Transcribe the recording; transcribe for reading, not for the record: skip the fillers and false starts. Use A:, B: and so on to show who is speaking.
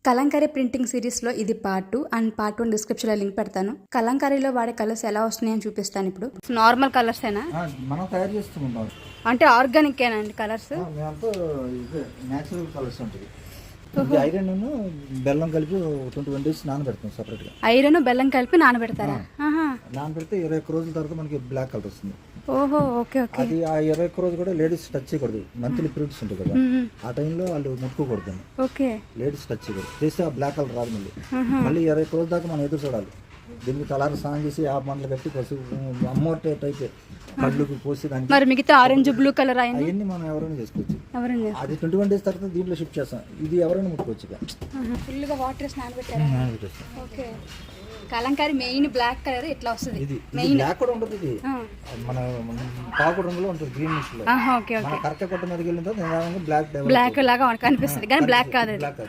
A: Kalamkari printing సిరీస్లో ఇది part 2 and part 1 డిస్క్రిప్షన్లో లింక్ పెడతాను. కలంకారీలో వాడే కలర్స్ ఎలా వస్తున్నాయని చూపిస్తాను. ఇప్పుడు నార్మల్ కలర్సేనా
B: మనం తయారు చేస్తూ ఉంటాం.
A: అంటే ఆర్గానిక్ ఏనండి కలర్స్?
B: మేమంతా ఇదే న్యాచురల్ కలర్స్ ఉంటుంది. ఇది ఐరన్ బెల్లం కలిపి 21 డేస్ నానబెడతాం సపరేట్గా.
A: ఐరన్ బెల్లం కలిపి నానబెడతారా?
B: నానబెడితే 21 రోజుల తర్వాత మనకి బ్లాక్ కలర్ వస్తుంది.
A: ఓహో, ఓకే ఓకే.
B: అది ఆ 21 రోజు కూడా లేడీస్ టచ్ చేయకూడదు. మంత్లీ పీరియడ్స్ ఉంటాయి కదా, ఆ టైంలో వాళ్ళు ముట్టుకోకూడదు.
A: ఓకే,
B: లేడీస్ టచ్ చేయకూడదు. చేస్తే ఆ బ్లాక్ కలర్ రాదు. మళ్ళీ 21 రోజుల దాకా మనం ఎదురు చూడాలి. దీనికి తలారు స్నానం చేసి ఆ మంటలు కట్టి పసుపు అమ్మోటే టైప్ కళ్ళుకి పోసి దానికి.
A: మరి మిగతా ఆరెంజ్ బ్లూ కలర్
B: అవన్నీ మనం ఎవరైనా చేసుకోవచ్చు. అది 21 డేస్ తర్వాత దీంట్లో షిఫ్ట్ చేస్తాం. ఇది ఎవరైనా ముట్టుకోవచ్చు.
A: ఫుల్గా వాటర్ నానబెట్టారా? Okay. Kalamkari main black colour ఇట్లా వస్తుంది.
B: ఇది బ్లాక్ కూడా ఉండదు. ఇది మన పాకుడు రంగులో ఉంటుంది, గ్రీన్ మిక్స్ లో.
A: Okay okay.
B: కరెక్ట్ కొట్ట మీదకి వెళ్ళిన తర్వాత బ్లాక్
A: బ్లాక్ లాగా కనిపిస్తుంది కానీ బ్లాక్ కాదు.
B: బ్లాక్ కాదు.